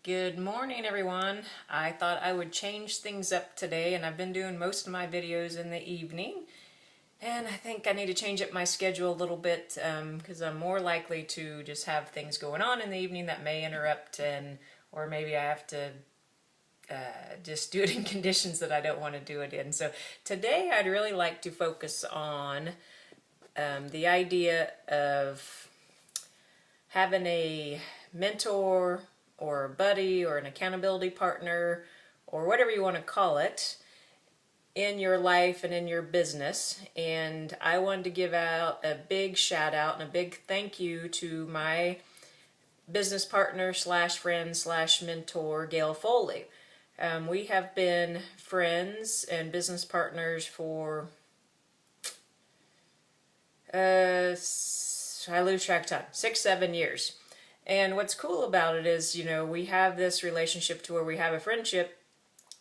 Good morning, everyone. I thought I would change things up today, and I've been doing most of my videos in the evening. And I think I need to change up my schedule a little bit because I'm more likely to just have things going on in the evening that may interrupt, or maybe I have to just do it in conditions that I don't want to do it in. So today I'd really like to focus on the idea of having a mentor or a buddy or an accountability partner or whatever you want to call it in your life and in your business. And I wanted to give out a big shout out and a big thank you to my business partner slash friend slash mentor, Gail Foley. We have been friends and business partners for I lose track of time, 6-7 years. And what's cool about it is, we have this relationship to where we have a friendship,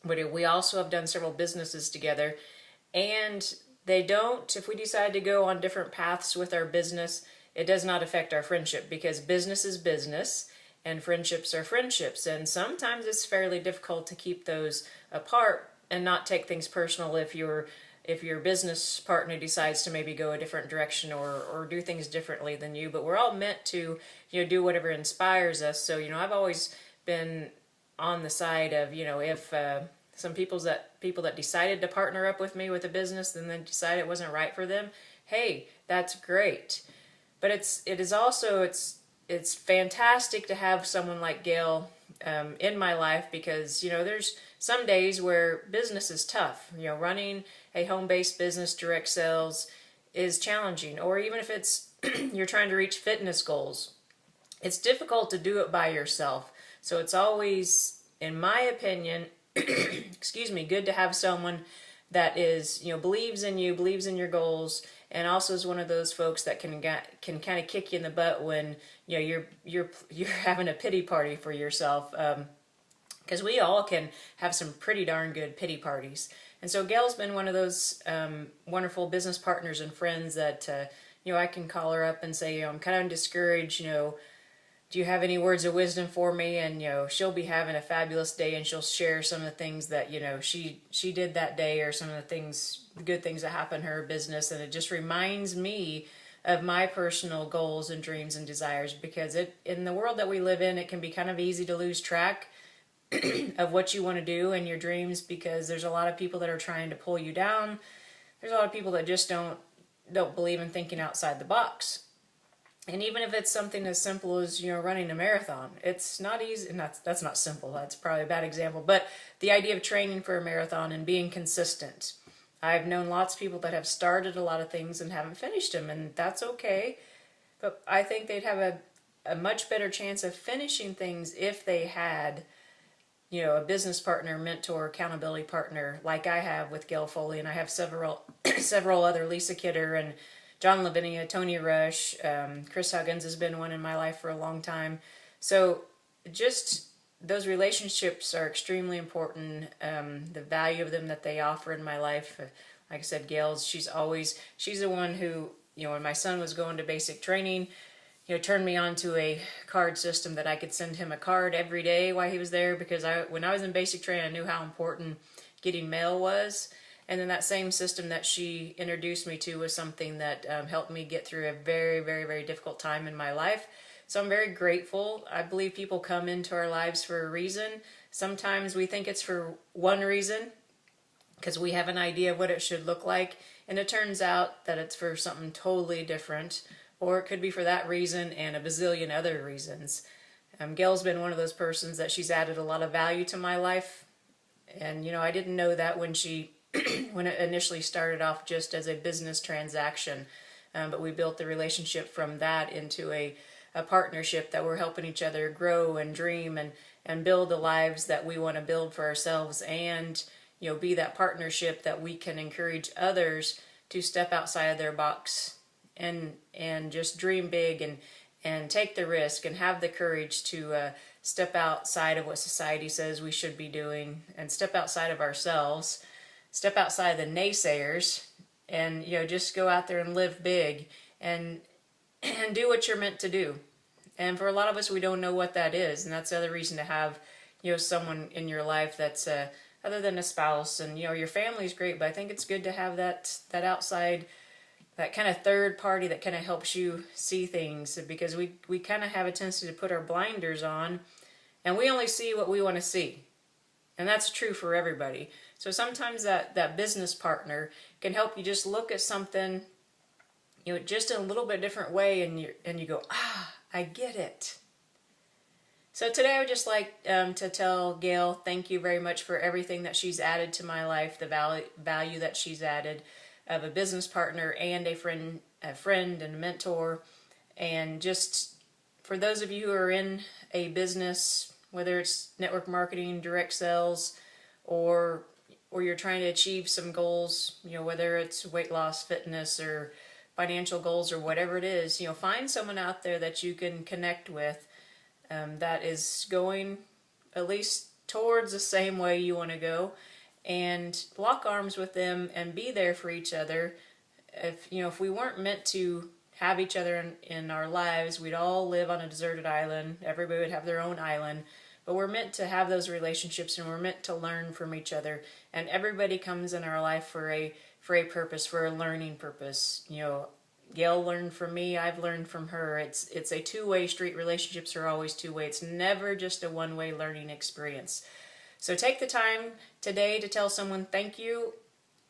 but we also have done several businesses together. And if we decide to go on different paths with our business, it does not affect our friendship because business is business and friendships are friendships. And sometimes it's fairly difficult to keep those apart and not take things personal if your business partner decides to maybe go a different direction or do things differently than you. But we're all meant to, do whatever inspires us. So, I've always been on the side of, if some people that decided to partner up with me with a business and then decide it wasn't right for them, hey, that's great. But it's fantastic to have someone like Gail in my life because, there's some days where business is tough. Running a home-based business, direct sales, is challenging. Or even if it's you're trying to reach fitness goals, it's difficult to do it by yourself. So it's always, in my opinion, excuse me, good to have someone that is, believes in you, believes in your goals, and also is one of those folks that can kind of kick you in the butt when you're having a pity party for yourself. Because we all can have some pretty darn good pity parties. And so Gail's been one of those wonderful business partners and friends that I can call her up and say, I'm kind of discouraged. Do you have any words of wisdom for me? And she'll be having a fabulous day, and she'll share some of the things that she did that day, or some of the good things that happened in her business, and it just reminds me of my personal goals and dreams and desires. Because in the world that we live in, it can be kind of easy to lose track of what you want to do and your dreams, because there's a lot of people that are trying to pull you down. There's a lot of people that just don't believe in thinking outside the box. And even if it's something as simple as, running a marathon, it's not easy. And that's not simple. That's probably a bad example. But the idea of training for a marathon and being consistent. I've known lots of people that have started a lot of things and haven't finished them, and that's okay. But I think they'd have a much better chance of finishing things if they had, a business partner, mentor, accountability partner like I have with Gail Foley, and I have several other, Lisa Kidder and John Lavinia, Tony Rush, Chris Huggins has been one in my life for a long time. So just those relationships are extremely important. The value of them that they offer in my life. Like I said, Gail's, she's the one who, when my son was going to basic training, turned me on to a card system that I could send him a card every day while he was there, because when I was in basic training, I knew how important getting mail was. And then that same system that she introduced me to was something that helped me get through a very, very, very difficult time in my life. So I'm very grateful. I believe people come into our lives for a reason. Sometimes we think it's for one reason because we have an idea of what it should look like, and it turns out that it's for something totally different. Or it could be for that reason and a bazillion other reasons. Gail's been one of those persons that she's added a lot of value to my life. And, I didn't know that when when it initially started off just as a business transaction. But we built the relationship from that into a partnership that we're helping each other grow and dream and build the lives that we want to build for ourselves, and, be that partnership that we can encourage others to step outside of their box and just dream big and take the risk and have the courage to step outside of what society says we should be doing, and step outside of ourselves, step outside the naysayers, and just go out there and live big and do what you're meant to do. And for a lot of us, we don't know what that is, and that's the other reason to have, someone in your life that's other than a spouse. And your family's great, but I think it's good to have that outside, that kind of third party that kind of helps you see things, because we kind of have a tendency to put our blinders on, and we only see what we want to see. And that's true for everybody. So sometimes that business partner can help you just look at something, just in a little bit different way, and you go, I get it. So today I would just like to tell Gail, thank you very much for everything that she's added to my life, the value that she's added of a business partner and a friend and a mentor. And just for those of you who are in a business, whether it's network marketing, direct sales, or you're trying to achieve some goals, whether it's weight loss, fitness, or financial goals, or whatever it is, find someone out there that you can connect with that is going at least towards the same way you want to go, and lock arms with them and be there for each other. If we weren't meant to have each other in our lives, we'd all live on a deserted island. Everybody would have their own island. But we're meant to have those relationships, and we're meant to learn from each other. And everybody comes in our life for a purpose, for a learning purpose. Gail learned from me, I've learned from her. It's a two-way street. Relationships are always two-way. It's never just a one-way learning experience. So take the time today to tell someone thank you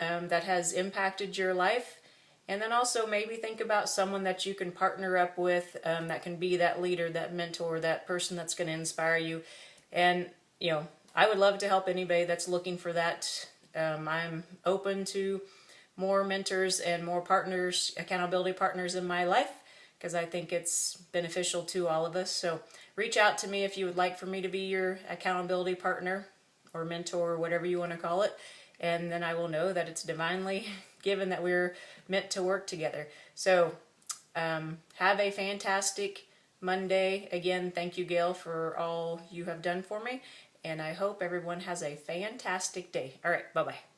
that has impacted your life. And then also maybe think about someone that you can partner up with that can be that leader, that mentor, that person that's going to inspire you. And, I would love to help anybody that's looking for that. I'm open to more mentors and more partners, accountability partners in my life, because I think it's beneficial to all of us. So reach out to me if you would like for me to be your accountability partner or mentor, or whatever you want to call it. And then I will know that it's divinely given that we're meant to work together. So have a fantastic Monday. Again, thank you, Gail, for all you have done for me. And I hope everyone has a fantastic day. All right, bye-bye.